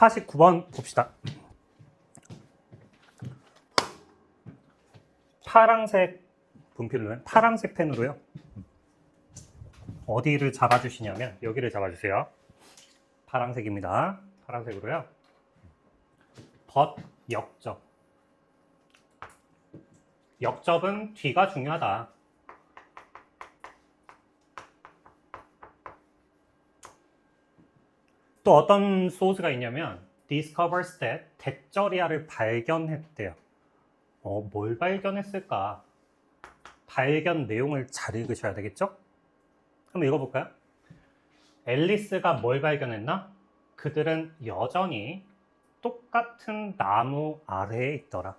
49번 봅시다. 파란색 분필로는 파란색 펜으로요. 어디를 잡아주시냐면 여기를 잡아주세요. 파란색입니다. 파란색으로요. 덧 역접. 역접은 뒤가 중요하다. 또 어떤 소스가 있냐면 discovers that 덱저리아를 발견했대요. 뭘 발견했을까? 발견 내용을 잘 읽으셔야 되겠죠? 한번 읽어볼까요? 앨리스가 뭘 발견했나? 그들은 여전히 똑같은 나무 아래에 있더라.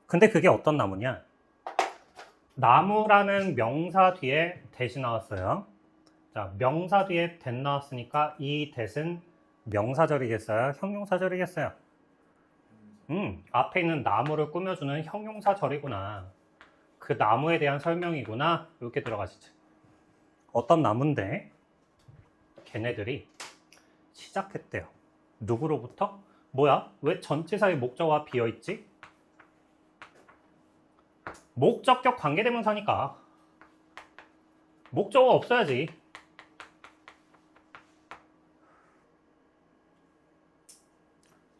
근데 그게 어떤 나무냐? 나무라는 명사 뒤에 대시 나왔어요. 자, 명사 뒤에 that 나왔으니까 이 that은 명사절이겠어요? 형용사절이겠어요? 앞에 있는 나무를 꾸며주는 형용사절이구나. 그 나무에 대한 설명이구나. 이렇게 들어가시죠. 어떤 나무인데 걔네들이 시작했대요. 누구로부터? 뭐야? 왜 전치사의 목적어가 비어있지? 목적격 관계대명사니까 목적어 없어야지.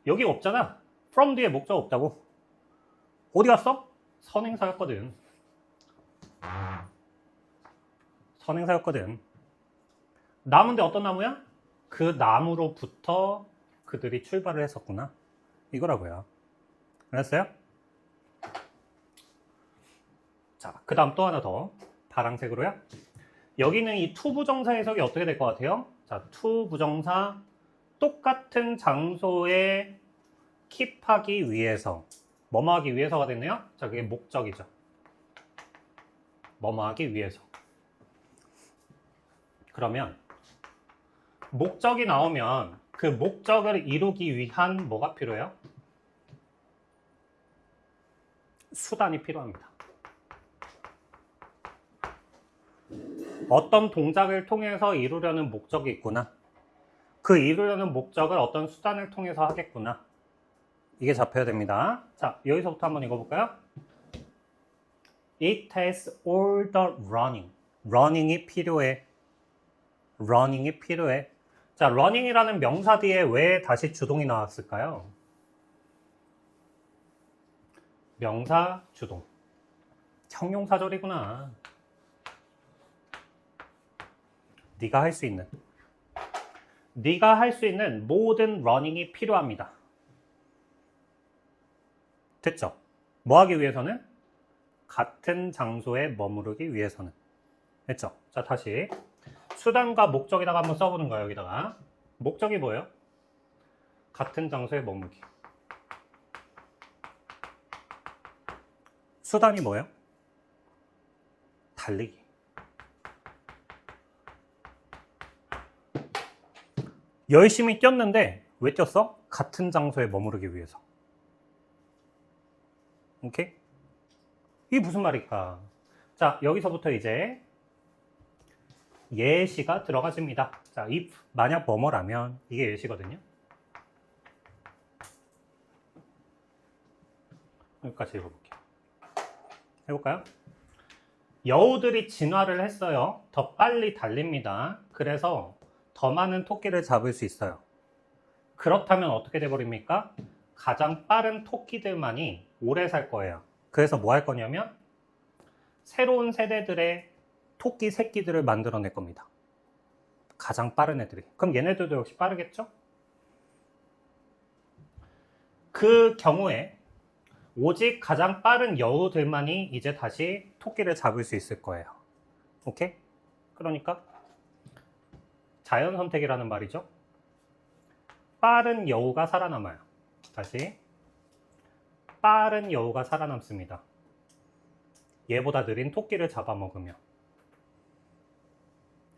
여기 없잖아. from 뒤에 목적어 없다고. 어디 갔어? 선행사였거든. 선행사였거든. 나무인데 어떤 나무야? 그 나무로부터 그들이 출발을 했었구나. 이거라고요. 알았어요? 자, 그 다음 또 하나 더. 파란색으로요. 여기는 이 to 부정사 해석이 어떻게 될 것 같아요? 자, to 부정사 똑같은 장소에 킵하기 위해서 뭐뭐 하기 위해서가 됐네요. 자, 그게 목적이죠. 뭐뭐 하기 위해서. 그러면 목적이 나오면 그 목적을 이루기 위한 뭐가 필요해요? 수단이 필요합니다. 어떤 동작을 통해서 이루려는 목적이 있구나. 그 이루려는 목적을 어떤 수단을 통해서 하겠구나. 이게 잡혀야 됩니다. 자, 여기서부터 한번 읽어볼까요? It has all the running. running이 필요해. running이 필요해. 자, running이라는 명사 뒤에 왜 다시 주동이 나왔을까요? 명사 주동. 형용사절이구나. 네가 할 수 있는. 네가 할 수 있는 모든 running이 필요합니다. 됐죠? 뭐 하기 위해서는? 같은 장소에 머무르기 위해서는. 됐죠? 자, 다시 수단과 목적에다가 한번 써보는 거예요. 여기다가 목적이 뭐예요? 같은 장소에 머무르기. 수단이 뭐예요? 달리기. 열심히 뛰었는데 왜 뛰었어? 같은 장소에 머무르기 위해서. 오케이? 이게 무슨 말일까? 자, 여기서부터 이제 예시가 들어가집니다. 자, if 만약 뭐뭐라면 이게 예시거든요. 여기까지 읽어볼게요. 해볼까요? 여우들이 진화를 했어요. 더 빨리 달립니다. 그래서 더 많은 토끼를 잡을 수 있어요. 그렇다면 어떻게 돼버립니까? 가장 빠른 토끼들만이 오래 살 거예요. 그래서 뭐 할 거냐면 새로운 세대들의 토끼 새끼들을 만들어낼 겁니다. 가장 빠른 애들이. 그럼 얘네들도 역시 빠르겠죠? 그 경우에 오직 가장 빠른 여우들만이 이제 다시 토끼를 잡을 수 있을 거예요. 오케이? 그러니까 자연 선택이라는 말이죠. 빠른 여우가 살아남아요. 다시 빠른 여우가 살아남습니다. 얘보다 느린 토끼를 잡아먹으면.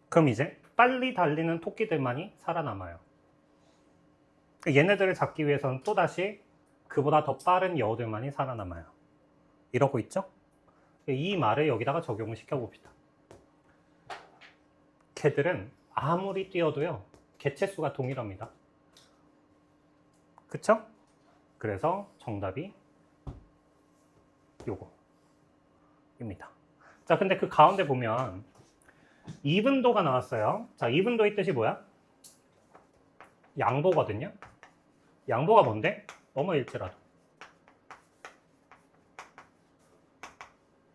그럼 이제 빨리 달리는 토끼들만이 살아남아요. 얘네들을 잡기 위해서는 또다시 그보다 더 빠른 여우들만이 살아남아요. 이러고 있죠? 이 말을 여기다가 적용을 시켜봅시다. 개들은 아무리 뛰어도요, 개체수가 동일합니다. 그쵸? 그래서 정답이 요거입니다. 자, 근데 그 가운데 보면 이분도가 나왔어요. 자, 이분도의 뜻이 뭐야? 양보거든요. 양보가 뭔데? 뭐뭐일지라도.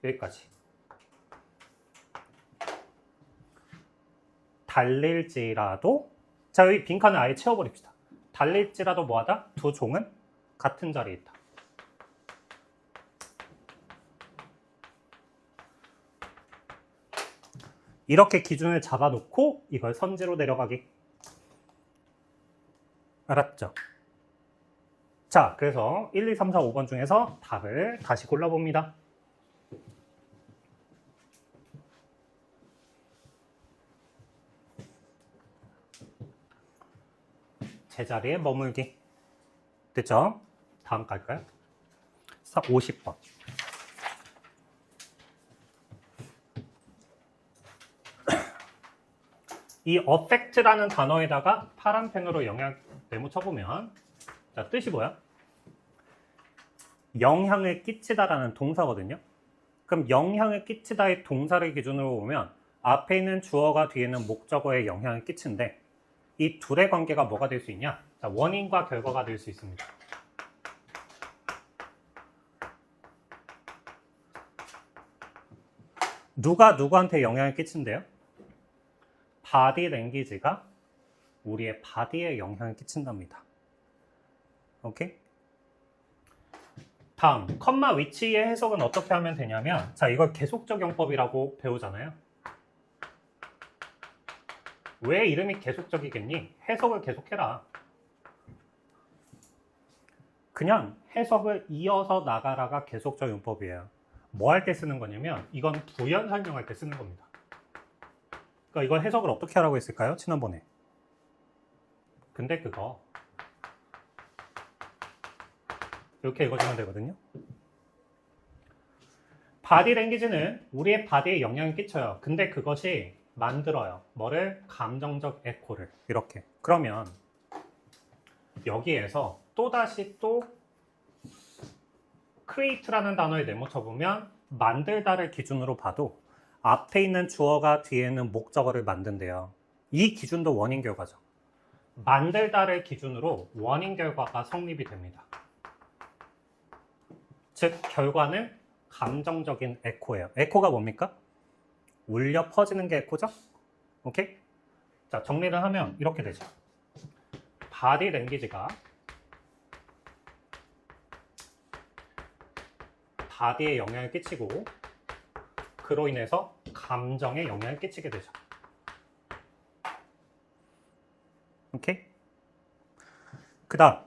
여기까지. 달릴지라도, 자, 여기 빈칸을 아예 채워버립시다. 달릴지라도 뭐하다? 두 종은 같은 자리에 있다. 이렇게 기준을 잡아놓고 이걸 선지로 내려가기. 알았죠? 자, 그래서 1, 2, 3, 4, 5번 중에서 답을 다시 골라봅니다. 제자리에 머물기. 됐죠? 다음 갈까요? 50번. 이 affect라는 단어에다가 파란 펜으로 영향 네모 쳐보면, 자, 뜻이 뭐야? 영향을 끼치다라는 동사거든요. 그럼 영향을 끼치다의 동사를 기준으로 보면 앞에 있는 주어가 뒤에는 목적어에 영향을 끼친데 이 둘의 관계가 뭐가 될 수 있냐? 자, 원인과 결과가 될 수 있습니다. 누가 누구한테 영향을 끼친대요? 바디 랭귀지가 우리의 바디에 영향을 끼친답니다. 오케이? 다음, 컴마 위치의 해석은 어떻게 하면 되냐면, 자, 이걸 계속적용법이라고 배우잖아요. 왜 이름이 계속적이겠니? 해석을 계속해라. 그냥 해석을 이어서 나가라가 계속적용법이에요. 뭐 할 때 쓰는 거냐면, 이건 부연 설명할 때 쓰는 겁니다. 그러니까 이걸 해석을 어떻게 하라고 했을까요? 지난번에. 근데 그거 이렇게 읽어주면 되거든요. 바디 랭귀지는 우리의 바디에 영향을 끼쳐요. 근데 그것이 만들어요. 뭐를? 감정적 에코를. 이렇게. 그러면 여기에서 또다시 또 create라는 단어에 네모 쳐보면 만들다를 기준으로 봐도 앞에 있는 주어가 뒤에는 목적어를 만든대요. 이 기준도 원인 결과죠. 만들다를 기준으로 원인 결과가 성립이 됩니다. 즉 결과는 감정적인 에코예요. 에코가 뭡니까? 울려 퍼지는 게 에코죠? 오케이? 자, 정리를 하면 이렇게 되죠. 바디 랭귀지가 바디에 영향을 끼치고 그로 인해서 감정에 영향을 끼치게 되죠. 오케이? 그 다음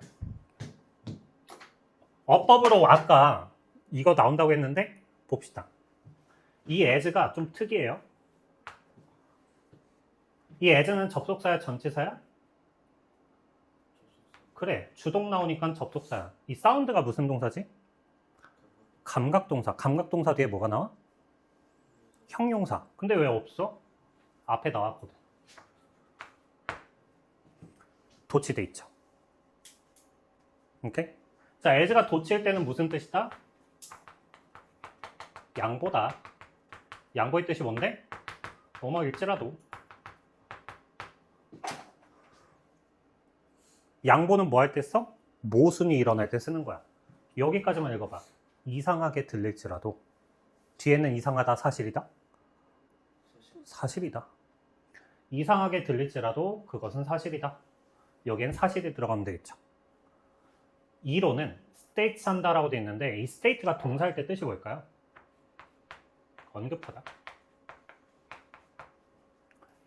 어법으로 아까 이거 나온다고 했는데 봅시다. 이 as가 좀 특이해요. 이 as는 접속사야 전치사야? 그래, 주동 나오니까 접속사야. 이 사운드가 무슨 동사지? 감각동사. 감각동사 뒤에 뭐가 나와? 형용사. 근데 왜 없어? 앞에 나왔거든. 도치돼 있죠. 오케이? 자, as가 도치일 때는 무슨 뜻이다? 양보다. 양보의 뜻이 뭔데? 뭐뭐일지라도. 양보는 뭐 할 때 써? 모순이 일어날 때 쓰는 거야. 여기까지만 읽어봐. 이상하게 들릴지라도. 뒤에는 이상하다 사실이다? 사실이다. 이상하게 들릴지라도 그것은 사실이다. 여기엔 사실이 들어가면 되겠죠. 2로는 state 산다라고 되어 있는데 이 state가 동사일 때 뜻이 뭘까요? 언급하다.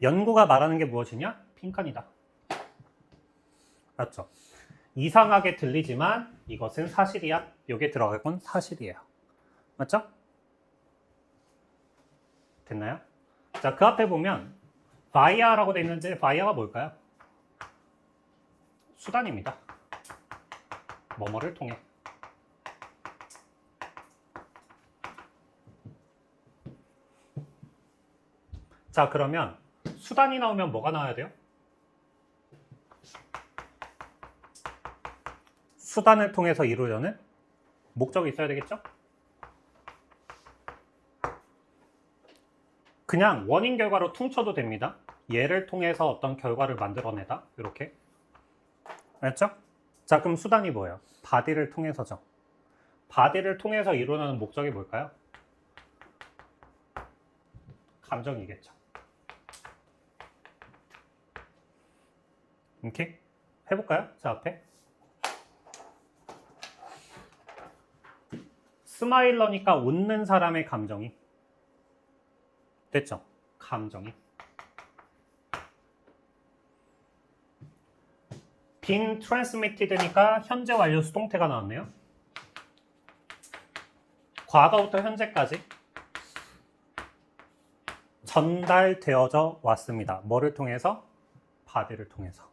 연구가 말하는 게 무엇이냐? 빈칸이다. 맞죠? 이상하게 들리지만 이것은 사실이야. 여기에 들어갈 건 사실이에요. 맞죠? 됐나요? 자, 그 앞에 보면 via라고 되어 있는데 via가 뭘까요? 수단입니다. 뭐뭐를 통해. 자, 그러면 수단이 나오면 뭐가 나와야 돼요? 수단을 통해서 이루려는 목적이 있어야 되겠죠? 그냥 원인 결과로 퉁쳐도 됩니다. 얘를 통해서 어떤 결과를 만들어내다. 이렇게. 알았죠? 자, 그럼 수단이 뭐예요? 바디를 통해서죠. 바디를 통해서 이루어내는 목적이 뭘까요? 감정이겠죠. 이렇게 해볼까요? 자, 앞에. 스마일러니까 웃는 사람의 감정이. 됐죠? 감정이. 빈 transmitted니까 현재 완료 수동태가 나왔네요. 과거부터 현재까지 전달되어져 왔습니다. 뭐를 통해서? 바디를 통해서.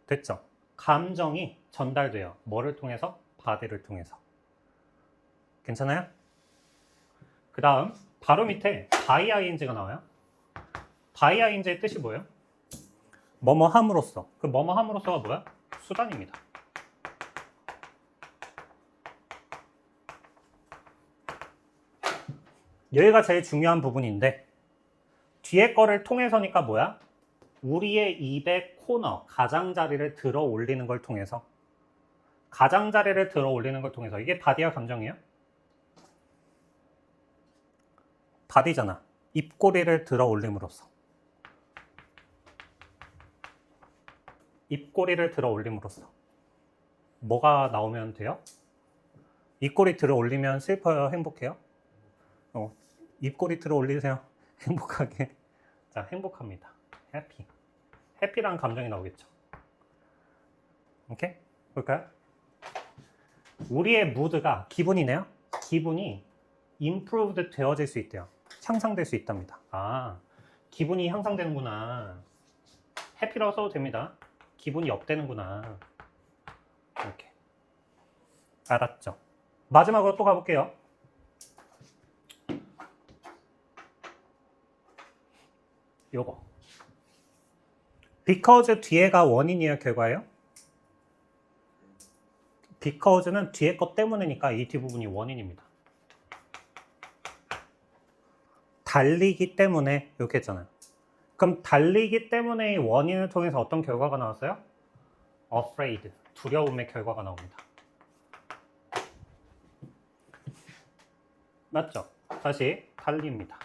됐죠? 감정이 전달돼요. 뭐를 통해서? 바디를 통해서. 괜찮아요? 그 다음 바로 밑에 by ing가 나와요. by ing의 뜻이 뭐예요? 뭐뭐 함으로써. 그 뭐뭐 함으로써가 뭐야? 수단입니다. 여기가 제일 중요한 부분인데 뒤에 거를 통해서니까 뭐야? 우리의 입의 코너, 가장자리를 들어 올리는 걸 통해서. 가장자리를 들어 올리는 걸 통해서. 이게 바디와 감정이에요? 바디잖아. 입꼬리를 들어 올림으로써. 입꼬리를 들어 올림으로써. 뭐가 나오면 돼요? 입꼬리 들어 올리면 슬퍼요? 행복해요? 입꼬리 들어 올리세요. 행복하게. 자, 행복합니다. 해피. 해피란 감정이 나오겠죠. 오케이? 볼까요? 우리의 무드가 기분이네요. 기분이 improved 되어질 수 있대요. 향상될 수 있답니다. 아, 기분이 향상되는구나. 해피라고 써도 됩니다. 기분이 업되는구나. 이렇게. 알았죠? 마지막으로 또 가볼게요. 요거. because 뒤에가 원인이에요, 결과예요? because는 뒤에 것 때문이니까 이 뒷부분이 원인입니다. 달리기 때문에 이렇게 했잖아요. 그럼 달리기 때문에 원인을 통해서 어떤 결과가 나왔어요? afraid, 두려움의 결과가 나옵니다. 맞죠? 다시 달립니다.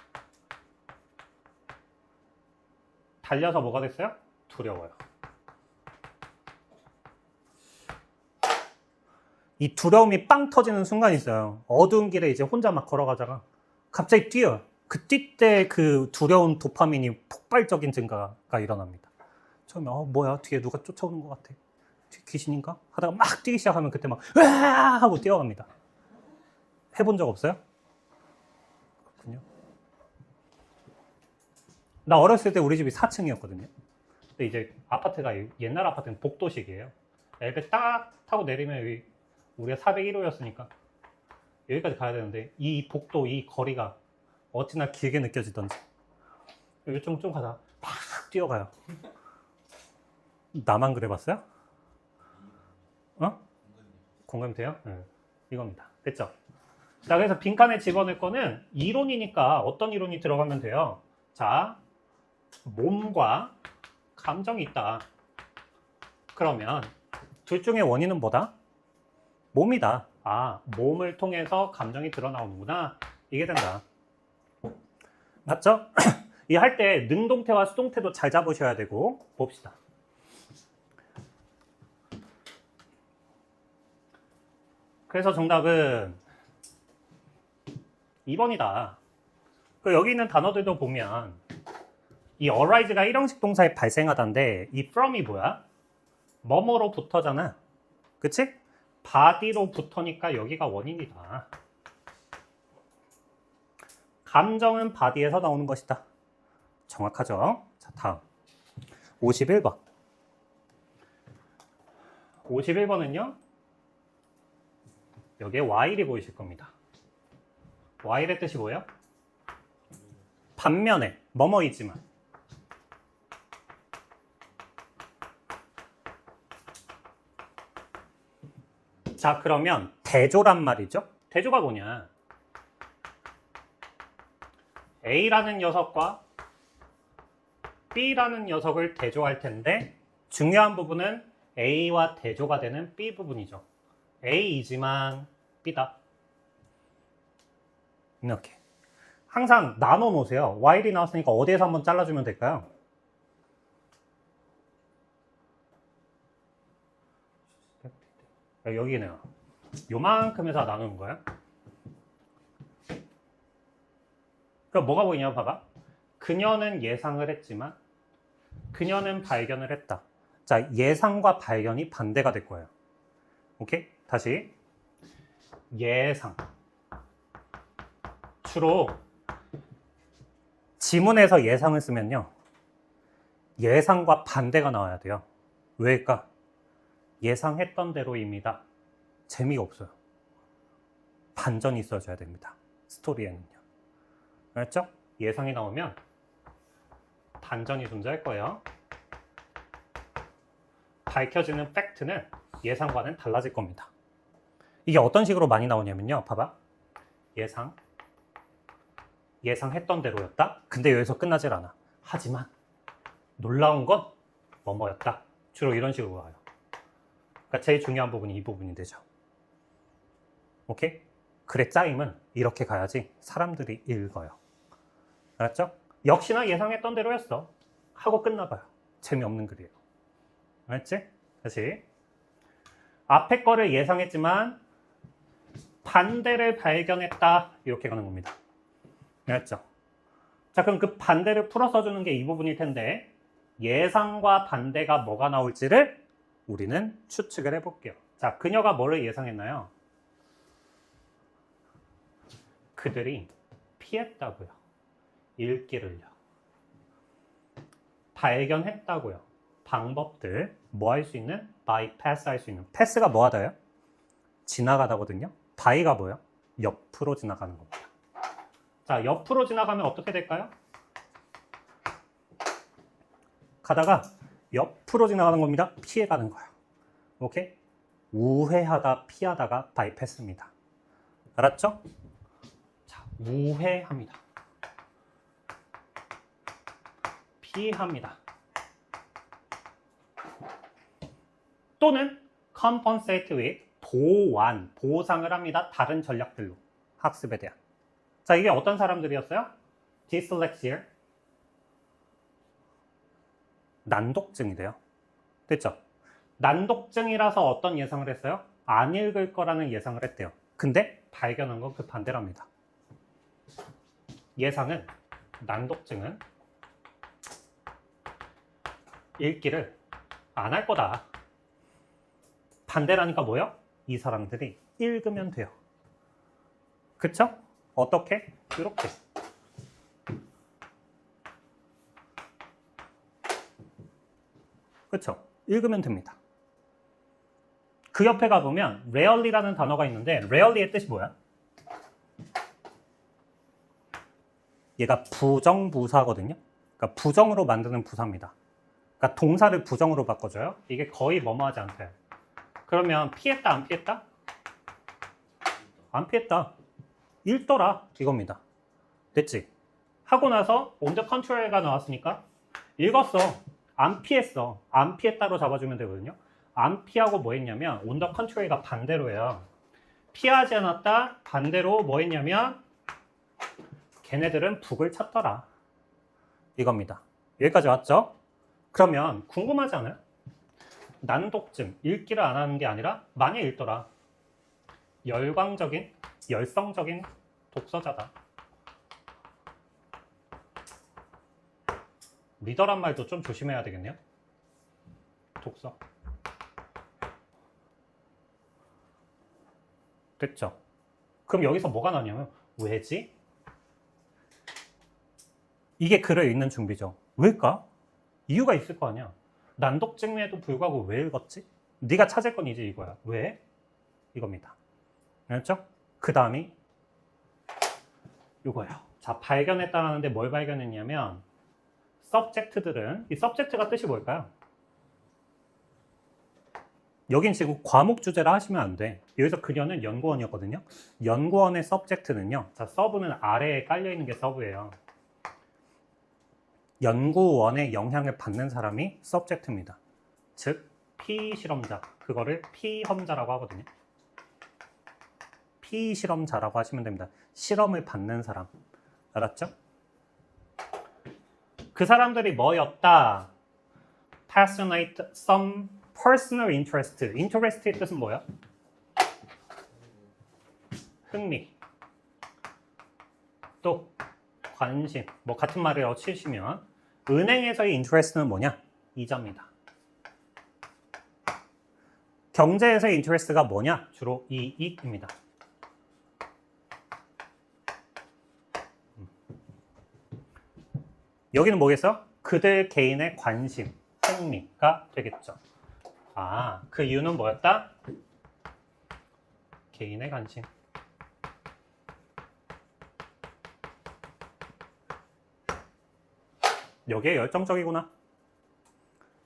달려서 뭐가 됐어요? 두려워요. 이 두려움이 빵 터지는 순간이 있어요. 어두운 길에 이제 혼자 막 걸어가다가 갑자기 뛰어요. 그 뛸 때 그 두려운 도파민이 폭발적인 증가가 일어납니다. 처음에 뭐야 뒤에 누가 쫓아오는 것 같아. 뒤에 귀신인가? 하다가 막 뛰기 시작하면 그때 막 으아 하고 뛰어갑니다. 해본 적 없어요? 그렇군요. 나 어렸을 때 우리 집이 4층이었거든요. 근데 이제 아파트가 옛날 아파트는 복도식이에요. 엘베 딱 타고 내리면 우리가 401호였으니까 여기까지 가야 되는데 이 복도 이 거리가 어찌나 길게 느껴지던지 여기 좀 가다 막 뛰어가요. 나만 그래봤어요? 공감돼요? 네. 이겁니다. 됐죠? 자, 그래서 빈칸에 집어넣을 거는 이론이니까 어떤 이론이 들어가면 돼요? 자, 몸과 감정이 있다. 그러면 둘 중에 원인은 뭐다? 몸이다. 아, 몸을 통해서 감정이 드러나오는구나. 이게 된다. 맞죠? 이 할 때 능동태와 수동태도 잘 잡으셔야 되고 봅시다. 그래서 정답은 2번이다. 여기 있는 단어들도 보면 이 arise가 일형식 동사에 발생하다인데 이 from이 뭐야? 뭐뭐로부터잖아. 그치? body로부터니까 여기가 원인이다. 감정은 body에서 나오는 것이다. 정확하죠? 자, 다음 51번. 51번은요. 여기에 while이 보이실 겁니다. while의 뜻이 뭐예요? 반면에 뭐뭐이지만. 자, 그러면 대조란 말이죠. 대조가 뭐냐? A라는 녀석과 B라는 녀석을 대조할 텐데 중요한 부분은 A와 대조가 되는 B 부분이죠. A이지만 B다. 이렇게. 항상 나눠 놓으세요. Y이 나왔으니까 어디에서 한번 잘라주면 될까요? 여기네요. 요만큼에서 나누는 거야. 그럼 뭐가 보이냐 봐봐. 그녀는 예상을 했지만 그녀는 발견을 했다. 자, 예상과 발견이 반대가 될 거예요. 오케이? 다시. 예상. 주로 지문에서 예상을 쓰면요. 예상과 반대가 나와야 돼요. 왜일까? 예상했던 대로입니다. 재미가 없어요. 반전이 있어줘야 됩니다. 스토리에는요. 알았죠? 예상이 나오면 반전이 존재할 거예요. 밝혀지는 팩트는 예상과는 달라질 겁니다. 이게 어떤 식으로 많이 나오냐면요. 봐봐. 예상했던 대로였다. 근데 여기서 끝나질 않아. 하지만 놀라운 건 뭐뭐였다. 주로 이런 식으로 와요. 그러니까 제일 중요한 부분이 이 부분이 되죠. 오케이? 글의 짜임은 이렇게 가야지 사람들이 읽어요. 알았죠? 역시나 예상했던 대로였어. 하고 끝나봐요. 재미없는 글이에요. 알았지? 다시. 앞에 거를 예상했지만 반대를 발견했다. 이렇게 가는 겁니다. 알았죠? 자, 그럼 그 반대를 풀어 써주는 게 이 부분일 텐데 예상과 반대가 뭐가 나올지를 우리는 추측을 해볼게요. 자, 그녀가 뭐를 예상했나요? 그들이 피했다고요. 읽기를요. 발견했다고요. 방법들, 뭐 할 수 있는? bypass 할 수 있는. 패스가 뭐 하다요? 지나가다거든요. by가 뭐예요? 옆으로 지나가는 겁니다. 자, 옆으로 지나가면 어떻게 될까요? 가다가 옆으로 지나가는 겁니다. 피해가는 거예요. 오케이? 우회하다, 피하다가 bypass입니다. 알았죠? 자, 우회합니다. 피합니다. 또는 compensate with, 보상을 합니다. 다른 전략들로. 학습에 대한. 자, 이게 어떤 사람들이었어요? dyslexia. 난독증이래요. 됐죠? 난독증이라서 어떤 예상을 했어요? 안 읽을 거라는 예상을 했대요. 근데 발견한 건 그 반대랍니다. 예상은, 난독증은 읽기를 안 할 거다. 반대라니까 뭐예요? 이 사람들이 읽으면 돼요. 그쵸? 어떻게? 이렇게. 그쵸? 읽으면 됩니다. 그 옆에 가보면 rarely라는 단어가 있는데 rarely의 뜻이 뭐야? 얘가 부정부사거든요. 그러니까 부정으로 만드는 부사입니다. 그러니까 동사를 부정으로 바꿔줘요. 이게 거의 뭐뭐하지 않대요. 그러면 피했다, 안 피했다? 안 피했다. 읽더라. 이겁니다. 됐지? 하고 나서 on the contrary가 나왔으니까 읽었어. 안 피했어. 안 피했다로 잡아주면 되거든요. 안 피하고 뭐 했냐면 on the contrary가 반대로예요. 피하지 않았다. 반대로 뭐 했냐면 걔네들은 북을 찾더라. 이겁니다. 여기까지 왔죠? 그러면 궁금하지 않아요? 난독증, 읽기를 안 하는 게 아니라 많이 읽더라. 열성적인 독서자다. 리더란 말도 좀 조심해야 되겠네요. 독서. 됐죠? 그럼 여기서 뭐가 나냐면 왜지? 이게 글을 읽는 준비죠. 왜일까? 이유가 있을 거 아니야. 난독증에도 불구하고 왜 읽었지? 네가 찾을 건 이제 이거야. 왜? 이겁니다. 알았죠? 그 다음이 이거예요. 자, 발견했다라는데 뭘 발견했냐면 subject들은 이 subject가 뜻이 뭘까요? 여긴 지금 과목 주제라 하시면 안 돼. 여기서 그녀는 연구원이었거든요. 연구원의 서브젝트는요. 자, 서브는 아래에 깔려있는 게 서브예요. 연구원의 영향을 받는 사람이 서브젝트입니다. 즉, 피실험자. 그거를 피험자라고 하거든요. 피실험자라고 하시면 됩니다. 실험을 받는 사람. 알았죠? 그 사람들이 뭐였다? Passionate, some personal interest. Interest의 뜻은 뭐야? 흥미. 또 관심. 뭐 같은 말을 치시면 은행에서의 interest는 뭐냐? 이자입니다. 경제에서의 interest가 뭐냐? 주로 이익입니다. 여기는 뭐겠어? 그들 개인의 관심, 흥미가 되겠죠. 아, 그 이유는 뭐였다? 개인의 관심. 여기에 열정적이구나.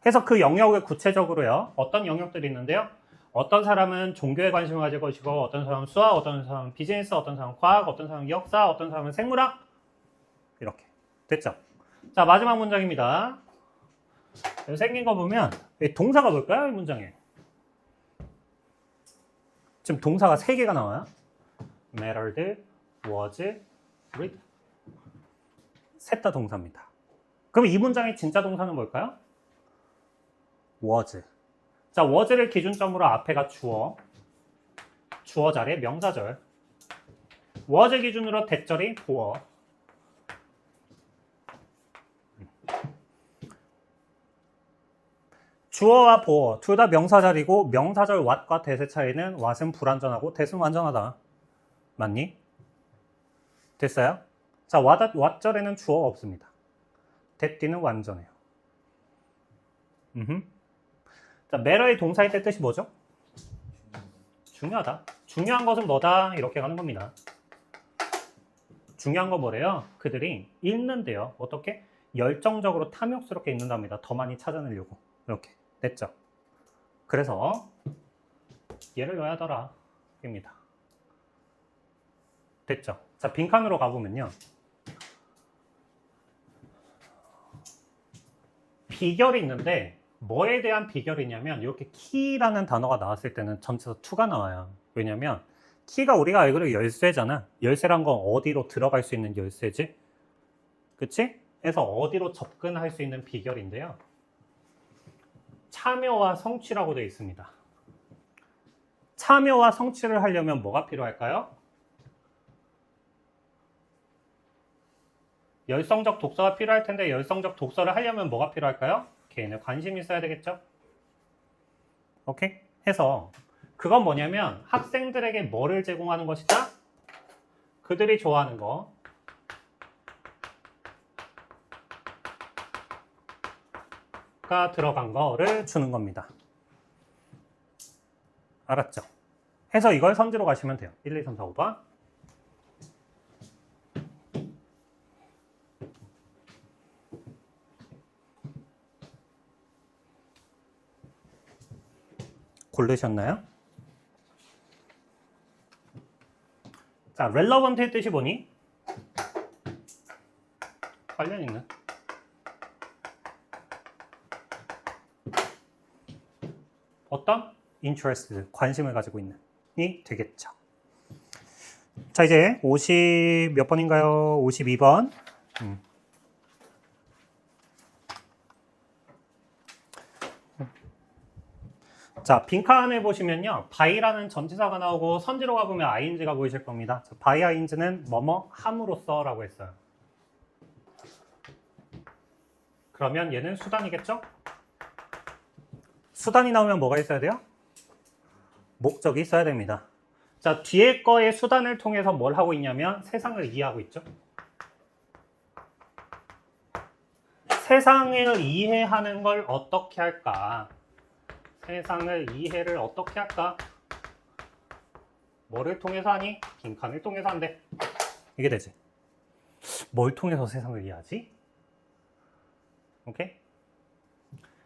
해서 그 영역을 구체적으로요. 어떤 영역들이 있는데요. 어떤 사람은 종교에 관심을 가질 것이고, 어떤 사람은 수학, 어떤 사람은 비즈니스, 어떤 사람은 과학, 어떤 사람은 역사, 어떤 사람은 생물학. 이렇게. 됐죠? 자, 마지막 문장입니다. 생긴 거 보면 동사가 뭘까요? 이 문장에. 지금 동사가 3개가 나와요. mattered, was, read. 셋 다 동사입니다. 그럼 이 문장의 진짜 동사는 뭘까요? was. 자, was를 기준점으로 앞에가 주어. 주어 자리에 명사절. was 기준으로 대절이 보어. 주어와 보어 둘 다 명사절이고 명사절 what과 that의 차이는 what은 불완전하고 that은 완전하다. 맞니? 됐어요? 자, what절에는 주어가 없습니다. that는 완전해요. 자, matter의 동사일 때 뜻이 뭐죠? 중요하다. 중요한 것은 뭐다? 이렇게 가는 겁니다. 중요한 건 뭐래요? 그들이 읽는데요. 어떻게? 열정적으로 탐욕스럽게 읽는답니다. 더 많이 찾아내려고. 이렇게. 됐죠? 그래서 얘를 넣어야 하더라. 입니다. 됐죠? 자, 빈칸으로 가보면요. 비결이 있는데 뭐에 대한 비결이냐면 이렇게 키라는 단어가 나왔을 때는 전체에서 to가 나와요. 왜냐면 키가 우리가 알기로 열쇠잖아. 열쇠란 건 어디로 들어갈 수 있는 열쇠지? 그치? 그래서 어디로 접근할 수 있는 비결인데요. 참여와 성취라고 되어 있습니다. 참여와 성취를 하려면 뭐가 필요할까요? 열성적 독서가 필요할 텐데 열성적 독서를 하려면 뭐가 필요할까요? 개인의 관심이 있어야 되겠죠? 오케이? 해서 그건 뭐냐면 학생들에게 뭐를 제공하는 것이다? 그들이 좋아하는 거. 가 들어간 거를 주는 겁니다. 알았죠? 해서 이걸 선지로 가시면 돼요. 1, 2, 3, 4, 5번. 고르셨나요? 자, relevant의 뜻이 뭐니? 관련 있는. 어떤? interest, 관심을 가지고 있는 이 되겠죠. 자, 이제 50 몇 번인가요? 52번. 자, 빈칸에 보시면요. by라는 전치사가 나오고 선지로 가보면 ing가 보이실 겁니다. by ing는 뭐뭐 함으로써 라고 했어요. 그러면 얘는 수단이겠죠? 수단이 나오면 뭐가 있어야 돼요? 목적이 있어야 됩니다. 자, 뒤에 거의 수단을 통해서 뭘 하고 있냐면 세상을 이해하고 있죠. 세상을 이해하는 걸 어떻게 할까? 세상을 이해를 어떻게 할까? 뭐를 통해서 하니? 빈칸을 통해서 한대. 이게 되지. 뭘 통해서 세상을 이해하지? 오케이?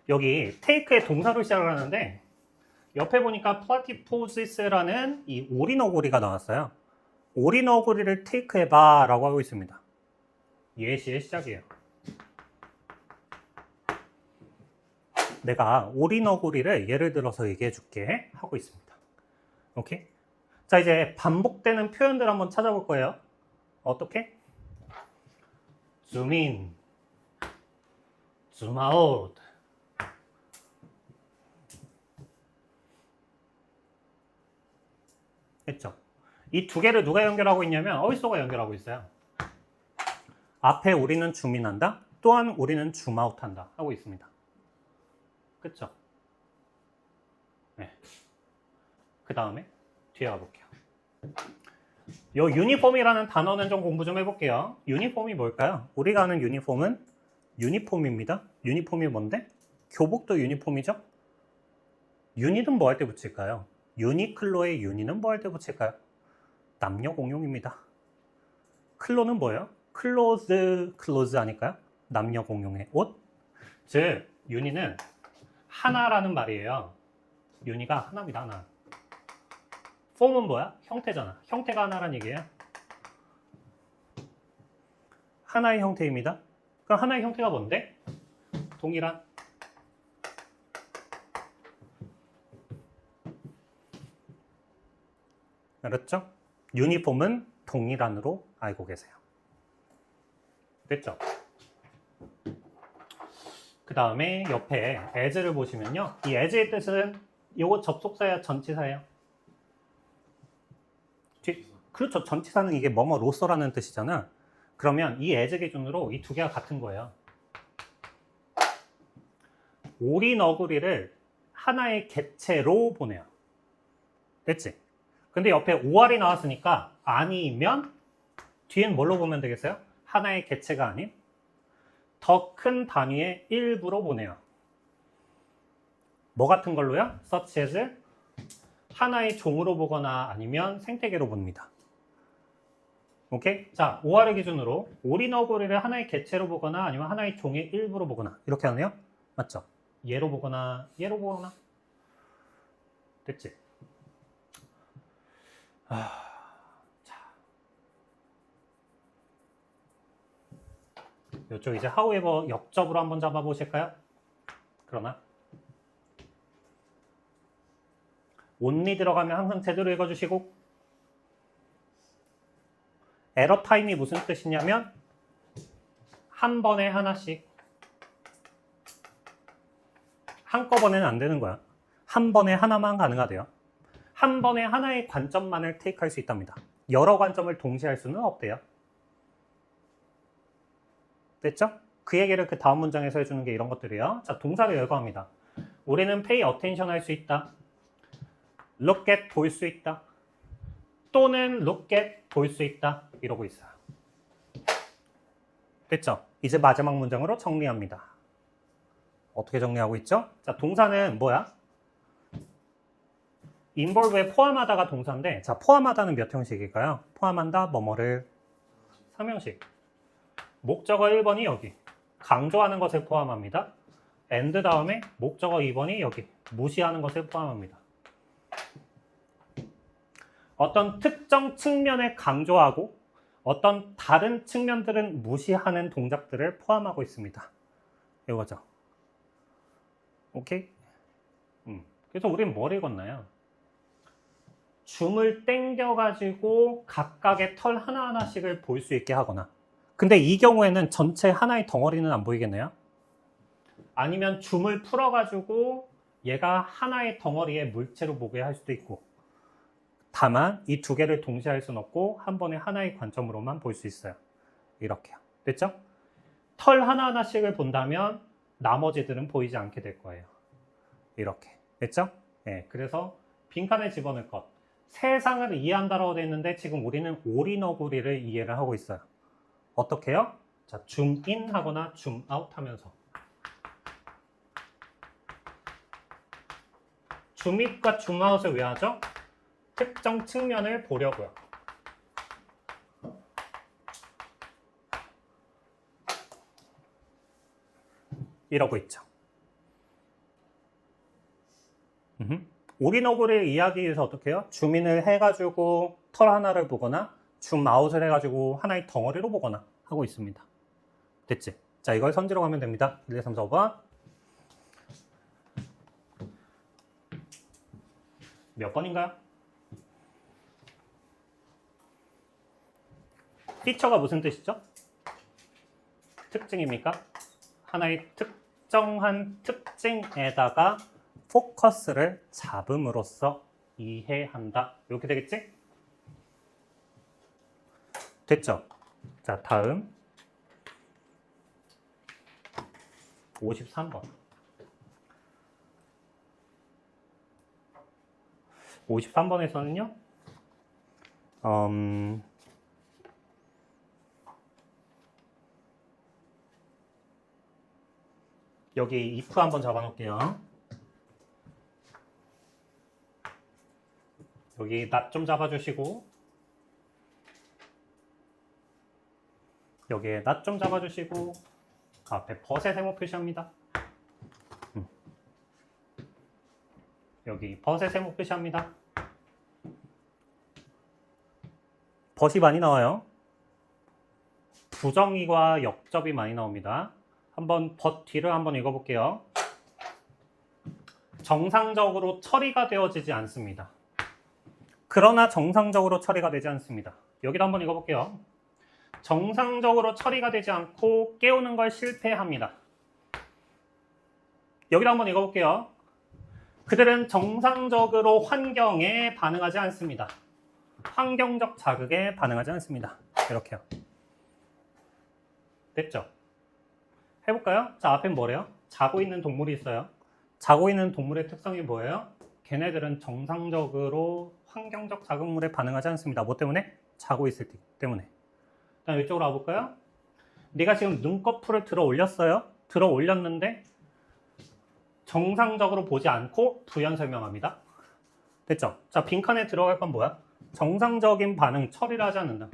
여기 take의 동사로 시작을 하는데 옆에 보니까 platyposis라는 이 오리너구리가 나왔어요. 오리너구리를 테이크해봐 라고 하고 있습니다. 예시의 시작이에요. 내가 오리너구리를 예를 들어서 얘기해 줄게 하고 있습니다. 오케이? 자, 이제 반복되는 표현들 한번 찾아볼 거예요. 어떻게? zoom in, zoom out. 했죠? 이 두 개를 누가 연결하고 있냐면 어휘소가 연결하고 있어요. 앞에 우리는 줌인한다. 또한 우리는 줌아웃한다 하고 있습니다. 그쵸? 네. 그 다음에 뒤에 가볼게요. 요 유니폼이라는 단어는 좀 공부 좀 해볼게요. 유니폼이 뭘까요? 우리가 아는 유니폼은 유니폼입니다. 유니폼이 뭔데? 교복도 유니폼이죠? 유니는 뭐 할 때 붙일까요? 유니클로의 유니는 뭐 할 때 붙일까요? 남녀 공용입니다. 클로는 뭐예요? 클로즈 아닐까요? 남녀 공용의 옷? 즉 유니는 하나라는 말이에요. 유니가 하나입니다. 하나. 폼은 뭐야? 형태잖아. 형태가 하나란 얘기예요. 하나의 형태입니다. 그럼 하나의 형태가 뭔데? 동일한. 알았죠? 유니폼은 동일한으로 알고 계세요. 됐죠? 그 다음에 옆에 as를 보시면요. 이 as의 뜻은 요거 접속사야 전치사예요? 그렇죠. 전치사는 이게 뭐뭐로서라는 뜻이잖아. 그러면 이 as 기준으로 이 두 개가 같은 거예요. 오리 너구리를 하나의 객체로 보내요. 됐지? 근데 옆에 OR이 나왔으니까 아니면 뒤엔 뭘로 보면 되겠어요? 하나의 객체가 아닌 더 큰 단위의 일부로 보내요. 뭐 같은 걸로요? such as 하나의 종으로 보거나 아니면 생태계로 봅니다. 오케이? 자, OR의 기준으로 오리너구리를 하나의 객체로 보거나 아니면 하나의 종의 일부로 보거나 이렇게 하네요? 맞죠? 얘로 보거나 얘로 보거나 됐지? 자, 이쪽 이제 however 역접으로 한번 잡아보실까요? 그러나 only 들어가면 항상 제대로 읽어주시고 에러 타임이 무슨 뜻이냐면 한 번에 하나씩 한꺼번에는 안 되는 거야. 한 번에 하나만 가능하대요. 한 번에 하나의 관점만을 테이크할 수 있답니다. 여러 관점을 동시에 할 수는 없대요. 됐죠? 그 얘기를 그 다음 문장에서 해주는 게 이런 것들이에요. 자, 동사를 열거합니다. 우리는 pay attention 할 수 있다. look at 볼 수 있다. 또는 look at 볼 수 있다. 이러고 있어요. 됐죠? 이제 마지막 문장으로 정리합니다. 어떻게 정리하고 있죠? 자, 동사는 뭐야? involve에 포함하다가 동사인데, 자, 포함하다는 몇 형식일까요? 포함한다, 뭐뭐를 3형식. 목적어 1번이 여기. 강조하는 것을 포함합니다. and 다음에 목적어 2번이 여기. 무시하는 것을 포함합니다. 어떤 특정 측면에 강조하고 어떤 다른 측면들은 무시하는 동작들을 포함하고 있습니다. 이거죠. 오케이? 그래서 우리는 뭘 읽었나요? 줌을 당겨가지고 각각의 털 하나하나씩을 볼 수 있게 하거나 근데 이 경우에는 전체 하나의 덩어리는 안 보이겠네요? 아니면 줌을 풀어가지고 얘가 하나의 덩어리의 물체로 보게 할 수도 있고 다만 이 두 개를 동시에 할 수는 없고 한 번에 하나의 관점으로만 볼 수 있어요. 이렇게요. 됐죠? 털 하나하나씩을 본다면 나머지들은 보이지 않게 될 거예요. 이렇게. 됐죠? 네, 그래서 빈칸에 집어넣을 것. 세상을 이해한다라고 되어 있는데 지금 우리는 오리너구리를 이해를 하고 있어요. 어떻게 해요? 자, 줌인 하거나 줌아웃 하면서. 줌인과 줌아웃을 왜 하죠? 특정 측면을 보려고요. 이러고 있죠. 오리너구리를 이해하기 위해서 어떻게 해요? 줌인을 해가지고 털 하나를 보거나 줌아웃을 해가지고 하나의 덩어리로 보거나 하고 있습니다. 됐지? 자, 이걸 선지로 가면 됩니다. 1, 2, 3, 4, 5번. 몇 번인가요? 피처가 무슨 뜻이죠? 특징입니까? 하나의 특정한 특징에다가 포커스를 잡음으로써 이해한다. 이렇게 되겠지? 됐죠? 자, 다음 53번. 53번에서는요. 여기 if 한번 잡아놓을게요. 여기 not 좀 잡아주시고 여기에 not 좀 잡아주시고 앞에 벗의 세모 표시합니다. 여기 벗의 세모 표시합니다. 벗이 많이 나와요. 부정의와 역접이 많이 나옵니다. 한번 벗 뒤를 한번 읽어볼게요. 정상적으로 처리가 되어지지 않습니다. 그러나 정상적으로 처리가 되지 않습니다. 여기도 한번 읽어볼게요. 정상적으로 처리가 되지 않고 깨우는 걸 실패합니다. 여기도 한번 읽어볼게요. 그들은 정상적으로 환경에 반응하지 않습니다. 환경적 자극에 반응하지 않습니다. 이렇게요. 됐죠? 해볼까요? 자, 앞엔 뭐래요? 자고 있는 동물이 있어요. 자고 있는 동물의 특성이 뭐예요? 걔네들은 정상적으로 환경적 자극물에 반응하지 않습니다. 뭐 때문에? 자고 있을 때 때문에. 다음 이쪽으로 와볼까요? 네가 지금 눈꺼풀을 들어 올렸어요. 들어 올렸는데 정상적으로 보지 않고 부연 설명합니다. 됐죠? 자, 빈칸에 들어갈 건 뭐야? 정상적인 반응 처리를 하지 않는다.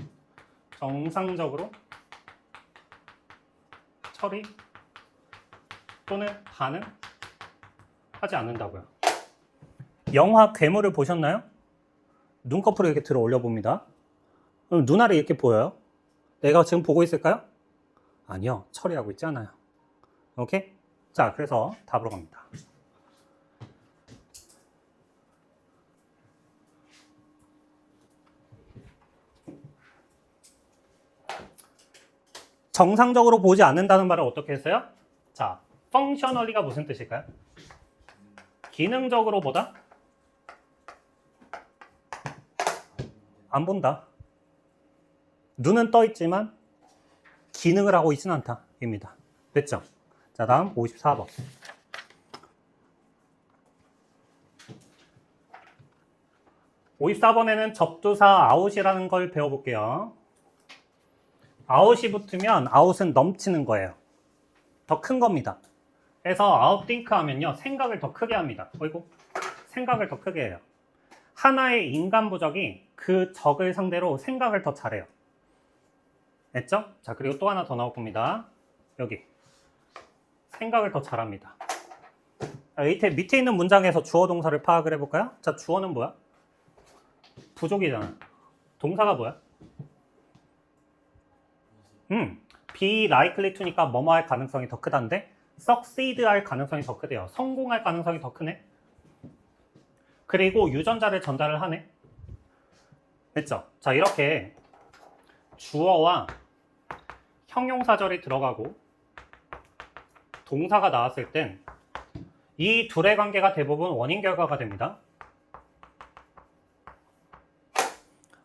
정상적으로 처리 또는 반응하지 않는다고요. 영화 괴물을 보셨나요? 눈꺼풀을 이렇게 들어 올려 봅니다. 그럼 눈알이 이렇게 보여요? 내가 지금 보고 있을까요? 아니요. 처리하고 있지 않아요. 오케이? 자, 그래서 답으로 갑니다. 정상적으로 보지 않는다는 말을 어떻게 했어요? 자, functionally가 무슨 뜻일까요? 기능적으로 보다? 안 본다. 눈은 떠 있지만 기능을 하고 있지는 않다. 입니다. 됐죠? 자, 다음 54번. (54번에는) 접두사 아웃이라는 걸 배워볼게요. 아웃이 붙으면 아웃은 넘치는 거예요. 더 큰 겁니다. 그래서 아웃띵크 하면요, 생각을 더 크게 합니다. 어이구, 생각을 더 크게 해요. 하나의 인간 부적이 그 적을 상대로 생각을 더 잘해요. 됐죠? 자, 그리고 또 하나 더 나올 겁니다. 여기 생각을 더 잘합니다. 밑에 있는 문장에서 주어 동사를 파악을 해볼까요? 자, 주어는 뭐야? 부족이잖아. 동사가 뭐야? be likely to니까 뭐뭐 할 가능성이 더 크다는데 succeed 할 가능성이 더 크대요. 성공할 가능성이 더 크네. 그리고 유전자를 전달을 하네. 됐죠? 자, 이렇게 주어와 형용사절이 들어가고 동사가 나왔을 땐 이 둘의 관계가 대부분 원인 결과가 됩니다.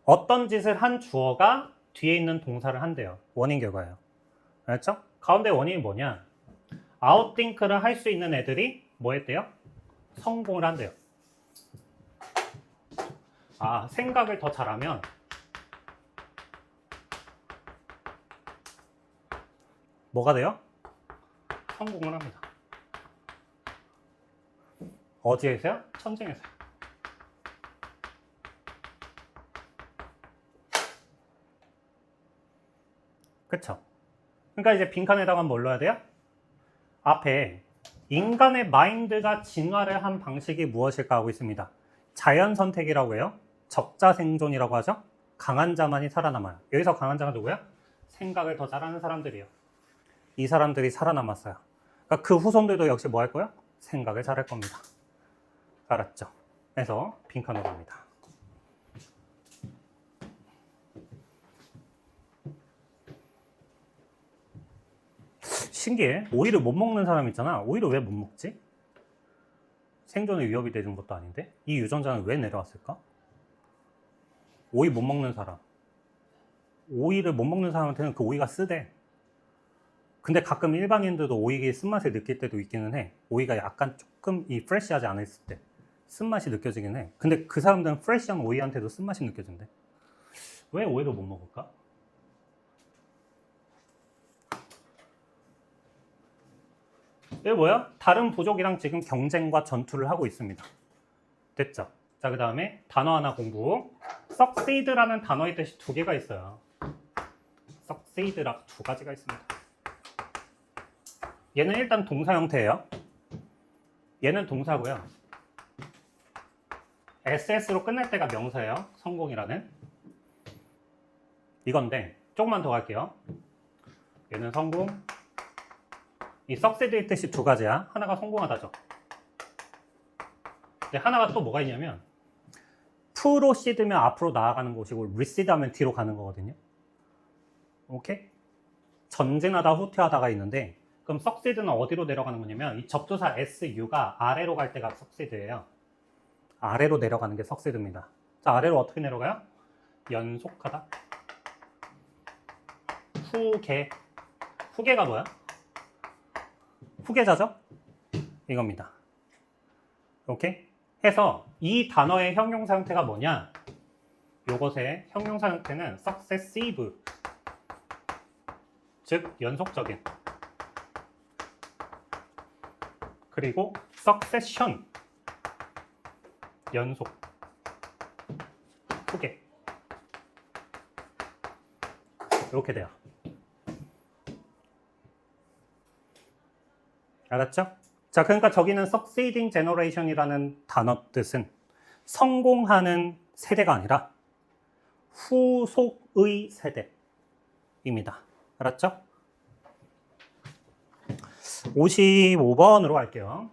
어떤 짓을 한 주어가 뒤에 있는 동사를 한대요. 원인 결과예요. 알았죠? 가운데 원인이 뭐냐? 아웃띵크를 할 수 있는 애들이 뭐 했대요? 성공을 한대요. 아, 생각을 더 잘하면 뭐가 돼요? 성공을 합니다. 어디에서요? 천쟁에서요. 그쵸? 그러니까 이제 빈칸에다가 뭘 넣어야 돼요? 앞에 인간의 마인드가 진화를 한 방식이 무엇일까 하고 있습니다. 자연 선택이라고 해요. 적자 생존이라고 하죠. 강한 자만이 살아남아요. 여기서 강한 자가 누구야? 생각을 더 잘하는 사람들이에요. 이 사람들이 살아남았어요. 그러니까 그 후손들도 역시 뭐 할 거예요? 생각을 잘할 겁니다. 알았죠? 그래서 빈칸으로 갑니다. 신기해. 오이를 못 먹는 사람 있잖아. 오이를 왜 못 먹지? 생존에 위협이 되는 것도 아닌데? 이 유전자는 왜 내려왔을까? 오이 못 먹는 사람. 오이를 못 먹는 사람한테는 그 오이가 쓰대. 근데 가끔 일반인들도 오이의 쓴맛을 느낄 때도 있기는 해. 오이가 약간 조금 이 프레시하지 않았을 때 쓴맛이 느껴지긴 해. 근데 그 사람들은 프레시한 오이한테도 쓴맛이 느껴진대. 왜 오이를 못 먹을까? 이게 뭐야? 다른 부족이랑 지금 경쟁과 전투를 하고 있습니다. 됐죠? 자, 그 다음에 단어 하나 공부. succeed라는 단어의 뜻이 두 개가 있어요. succeed라 두 가지가 있습니다. 얘는 일단 동사 형태예요. 얘는 동사고요. SS로 끝날 때가 명사예요. 성공이라는. 이건데 조금만 더 갈게요. 얘는 성공. 이 succeed의 뜻이 두 가지야. 하나가 성공하다죠. 근데 하나가 또 뭐가 있냐면 proceed면 앞으로 나아가는 것이고 reced하면 뒤로 가는 거거든요. 오케이? 전진하다 후퇴하다가 있는데 그럼 succeed는 어디로 내려가는 거냐면 이 접두사 SU가 아래로 갈 때가 succeed예요. 아래로 내려가는 게 succeed입니다. 자, 아래로 어떻게 내려가요? 연속하다. 후계. 후계가 뭐야? 후계자죠? 이겁니다. 오케이? 해서 이 단어의 형용사 형태가 뭐냐? 요것의 형용사 형태는 successive, 즉 연속적인, 그리고 succession, 연속, 후계. 이렇게 돼요. 알았죠? 자, 그러니까 저기는 succeeding generation이라는 단어 뜻은 성공하는 세대가 아니라 후속의 세대입니다. 알았죠? 55번으로 갈게요.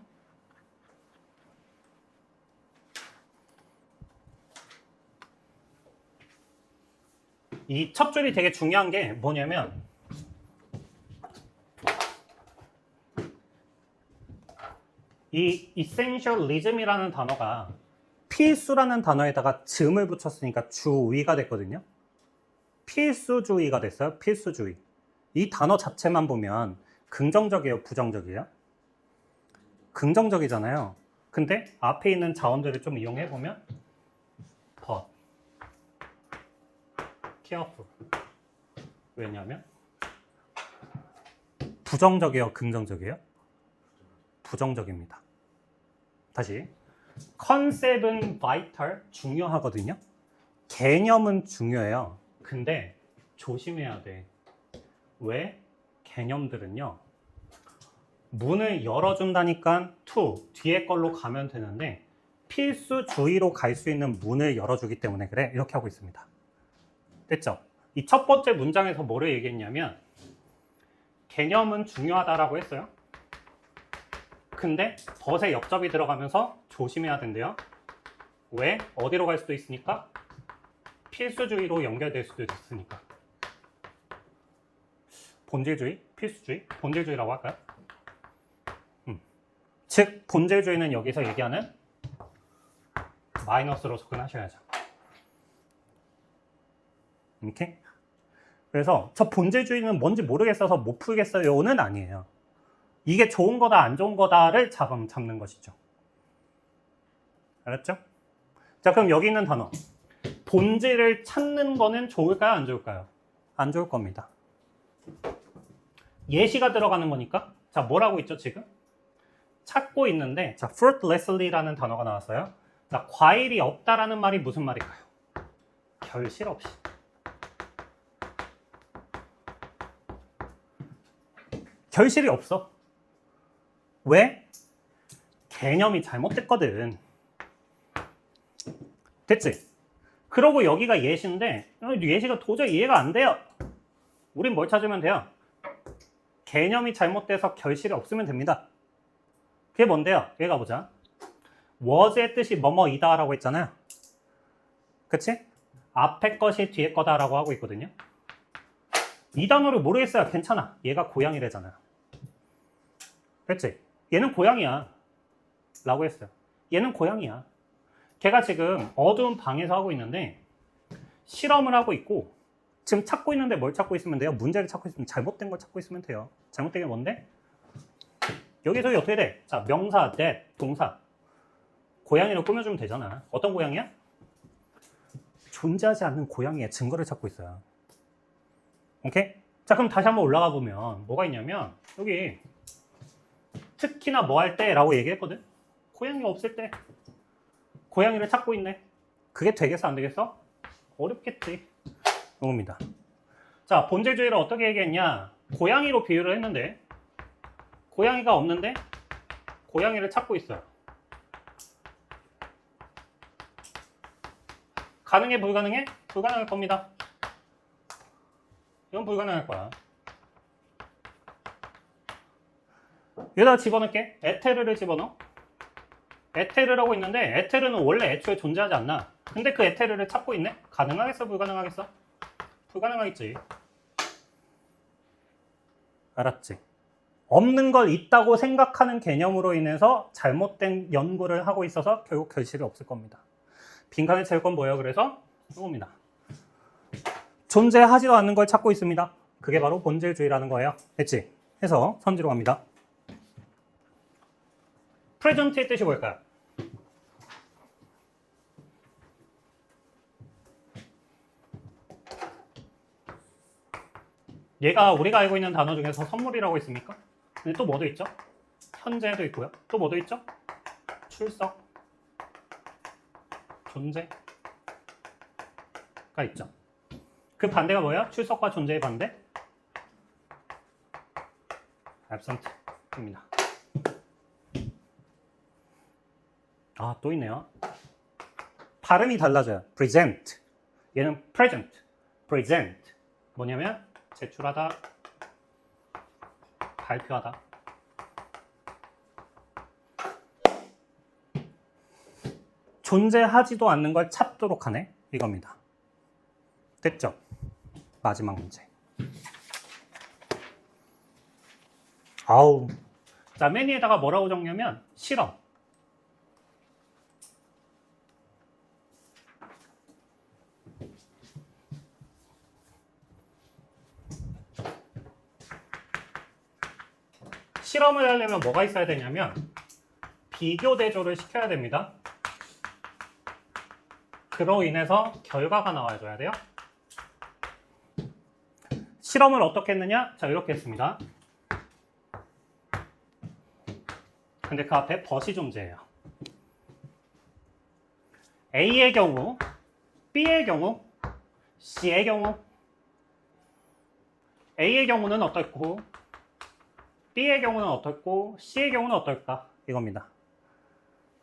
이 첫 줄이 되게 중요한 게 뭐냐면 이 essentialism이라는 단어가 필수라는 단어에다가 즈음을 붙였으니까 주의가 됐거든요. 필수주의가 됐어요. 필수주의. 이 단어 자체만 보면 긍정적이에요, 부정적이에요? 긍정적이잖아요. 근데 앞에 있는 자원들을 좀 이용해 보면 but, careful. 왜냐하면 부정적이에요, 긍정적이에요? 부정적입니다. 다시. 컨셉은 vital, 중요하거든요. 개념은 중요해요. 근데 조심해야 돼. 왜? 개념들은요. 문을 열어준다니까 to, 뒤에 걸로 가면 되는데 필수주의로 갈 수 있는 문을 열어주기 때문에 그래. 이렇게 하고 있습니다. 됐죠? 이 첫 번째 문장에서 뭐를 얘기했냐면 개념은 중요하다라고 했어요. 근데 덫에 역접이 들어가면서 조심해야 된대요. 왜? 어디로 갈 수도 있으니까? 필수주의로 연결될 수도 있으니까. 본질주의? 필수주의? 본질주의라고 할까요? 즉 본질주의는 여기서 얘기하는 마이너스로 접근하셔야죠. 이렇게? 그래서 저 본질주의는 뭔지 모르겠어서 못 풀겠어요는 아니에요. 이게 좋은 거다 안 좋은 거다를 잡는 것이죠. 알았죠? 자, 그럼 여기 있는 단어 본질을 찾는 거는 좋을까요? 안 좋을까요? 안 좋을 겁니다. 예시가 들어가는 거니까. 자, 뭐라고 있죠 지금? 찾고 있는데 자, fruitlessly라는 단어가 나왔어요. 자, 과일이 없다라는 말이 무슨 말일까요? 결실 없이. 결실이 없어. 왜? 개념이 잘못됐거든. 됐지? 그러고 여기가 예시인데 예시가 도저히 이해가 안 돼요. 우린 뭘 찾으면 돼요? 개념이 잘못돼서 결실이 없으면 됩니다. 그게 뭔데요? 여기 가보자. was의 뜻이 뭐뭐이다 라고 했잖아요. 그치? 앞에 것이 뒤에 거다 라고 하고 있거든요. 이 단어를 모르겠어요. 괜찮아. 얘가 고양이래잖아요. 그치? 얘는 고양이야 라고 했어요. 얘는 고양이야. 걔가 지금 어두운 방에서 하고 있는데 실험을 하고 있고 지금 찾고 있는데 뭘 찾고 있으면 돼요? 문제를 찾고 있으면 잘못된 걸 찾고 있으면 돼요. 잘못된 게 뭔데? 여기서 어떻게 돼? 자, 명사, that, 동사. 고양이로 꾸며주면 되잖아. 어떤 고양이야? 존재하지 않는 고양이의 증거를 찾고 있어요. 오케이? 자, 그럼 다시 한번 올라가 보면 뭐가 있냐면 여기 특히나 뭐 할 때라고 얘기했거든? 고양이가 없을 때 고양이를 찾고 있네. 그게 되겠어 안 되겠어? 어렵겠지. 이겁니다. 자, 본질주의를 어떻게 얘기했냐? 고양이로 비유를 했는데 고양이가 없는데 고양이를 찾고 있어요. 가능해 불가능해? 불가능할 겁니다. 이건 불가능할 거야. 여기다 집어넣을게. 에테르를 집어넣어. 에테르라고 있는데 에테르는 원래 애초에 존재하지 않나. 근데 그 에테르를 찾고 있네? 가능하겠어? 불가능하겠어? 불가능하겠지. 알았지? 없는 걸 있다고 생각하는 개념으로 인해서 잘못된 연구를 하고 있어서 결국 결실이 없을 겁니다. 빈칸을 채울 건 뭐예요? 그래서 이겁니다. 존재하지도 않는 걸 찾고 있습니다. 그게 바로 본질주의라는 거예요. 됐지? 해서 선지로 갑니다. 프레젠트의 뜻이 뭘까요? 얘가 우리가 알고 있는 단어 중에서 선물이라고 있습니까? 근데 또 뭐도 있죠? 현재도 있고요. 또 뭐도 있죠? 출석, 존재가 있죠. 그 반대가 뭐예요? 출석과 존재의 반대? absent입니다. 아, 또 있네요. 발음이 달라져요. present. 얘는 present. present. 뭐냐면 제출하다, 발표하다. 존재하지도 않는 걸 찾도록 하네. 이겁니다. 됐죠? 마지막 문제. 아우. 자, 맨 위에다가 뭐라고 적냐면 실험. 실험을 하려면 뭐가 있어야 되냐면 비교 대조를 시켜야 됩니다. 그로 인해서 결과가 나와줘야 돼요. 실험을 어떻게 했느냐? 자, 이렇게 했습니다. 근데 그 앞에 but이 존재해요. A의 경우, B의 경우, C의 경우. A의 경우는 어떻고, B의 경우는 어떻고, C의 경우는 어떨까? 이겁니다.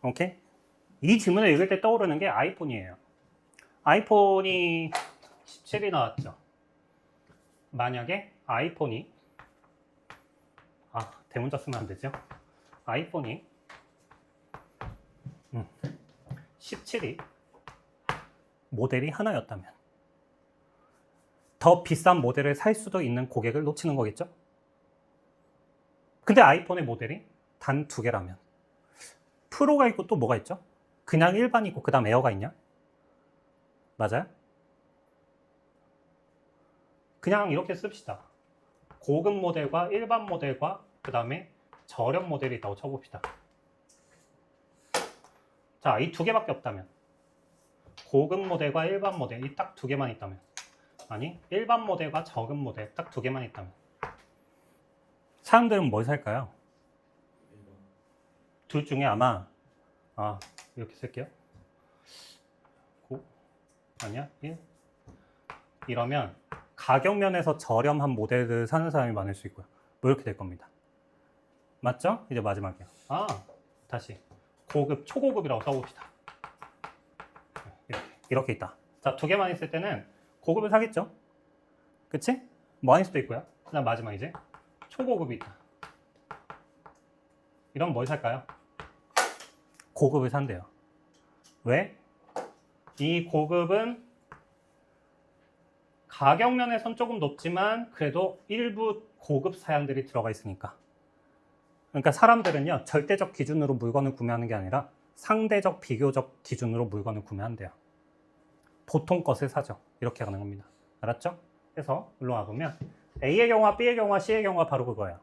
오케이? 이 질문을 읽을 때 떠오르는 게 아이폰이에요. 아이폰이 17이 나왔죠. 만약에 아이폰이 대문자 쓰면 안 되죠. 아이폰이 17이 모델이 하나였다면 더 비싼 모델을 살 수도 있는 고객을 놓치는 거겠죠. 근데 아이폰의 모델이 단 2개라면 프로가 있고 또 뭐가 있죠? 그냥 일반이 있고 그 다음 에어가 있냐? 맞아요? 그냥 이렇게 씁시다. 고급 모델과 일반 모델과 그 다음에 저렴 모델이 있다고 쳐봅시다. 자, 이 2개밖에 없다면 고급 모델과 일반 모델 이 딱 2개만 있다면 아니 일반 모델과 저급 모델 딱 2개만 있다면 사람들은 뭘 살까요? 둘 중에 아마 이렇게 쓸게요. 아니야? 1 이러면 가격 면에서 저렴한 모델을 사는 사람이 많을 수 있고요. 뭐 이렇게 될 겁니다. 맞죠? 이제 마지막이야. 다시 고급, 초고급이라고 써봅시다. 이렇게 있다. 자, 두 개만 있을 때는 고급을 사겠죠? 그치? 뭐 아닐 수도 있고요. 그다음 마지막 이제 초고급이 있다. 이런 뭘 살까요? 고급을 산대요. 왜? 이 고급은 가격 면에선 조금 높지만 그래도 일부 고급 사양들이 들어가 있으니까. 그러니까 사람들은요, 절대적 기준으로 물건을 구매하는 게 아니라 상대적, 비교적 기준으로 물건을 구매한대요. 보통 것을 사죠. 이렇게 가는 겁니다. 알았죠? 그래서 일로 와보면 A의 경우와 B의 경우와 C의 경우가 바로 그거예요.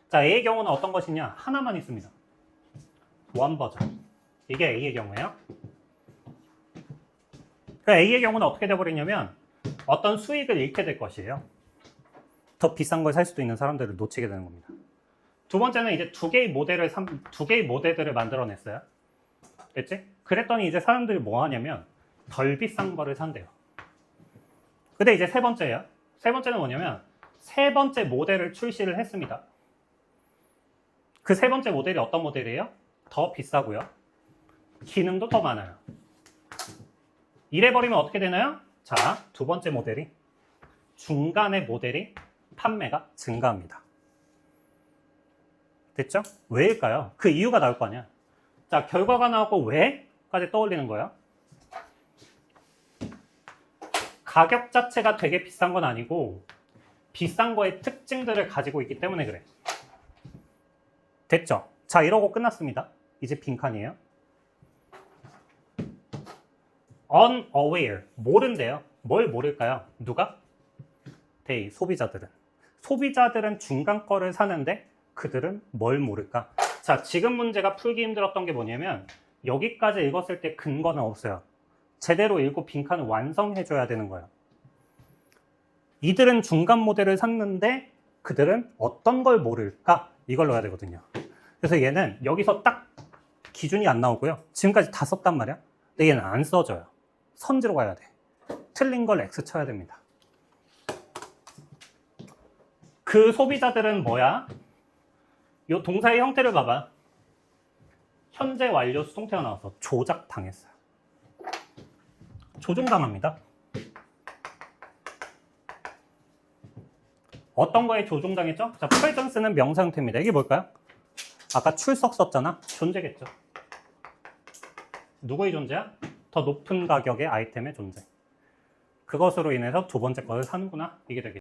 자, A의 경우는 어떤 것이냐? 하나만 있습니다. 원 버전. 이게 A의 경우예요. 그러니까 A의 경우는 어떻게 돼버리냐면 어떤 수익을 잃게 될 것이에요. 더 비싼 걸 살 수도 있는 사람들을 놓치게 되는 겁니다. 두 번째는 이제 두 개의 모델들을 만들어냈어요. 됐지? 그랬더니 이제 사람들이 뭐 하냐면 덜 비싼 거를 산대요. 근데 이제 세 번째예요. 세 번째는 뭐냐면 세 번째 모델을 출시를 했습니다. 그 세 번째 모델이 어떤 모델이에요? 더 비싸고요. 기능도 더 많아요. 이래버리면 어떻게 되나요? 자, 두 번째 모델이 중간의 모델이 판매가 증가합니다. 됐죠? 왜일까요? 그 이유가 나올 거 아니야. 자, 결과가 나오고 왜까지 떠올리는 거예요. 가격 자체가 되게 비싼 건 아니고 비싼 거의 특징들을 가지고 있기 때문에 그래. 됐죠? 자, 이러고 끝났습니다. 이제 빈칸이에요. unaware, 모른대요. 뭘 모를까요? 누가? they, 소비자들은. 소비자들은 중간 거를 사는데 그들은 뭘 모를까? 자, 지금 문제가 풀기 힘들었던 게 뭐냐면 여기까지 읽었을 때 근거는 없어요. 제대로 읽고 빈칸을 완성해줘야 되는 거예요. 이들은 중간 모델을 샀는데 그들은 어떤 걸 모를까? 이걸 넣어야 되거든요. 그래서 얘는 여기서 딱 기준이 안 나오고요. 지금까지 다 썼단 말이야. 근데 얘는 안 써져요. 선지로 가야 돼. 틀린 걸 X 쳐야 됩니다. 그 소비자들은 뭐야? 이 동사의 형태를 봐봐. 현재 완료 수동태가 나와서 조작당했어요. 조종당합니다. 어떤 거에 조종당했죠? 자, 프레전스는 명사 형태입니다. 이게 뭘까요? 아까 출석 썼잖아? 존재겠죠. 누구의 존재야? 더 높은 가격의 아이템의 존재. 그것으로 인해서 두 번째 것을 사는구나. 이게 되겠죠.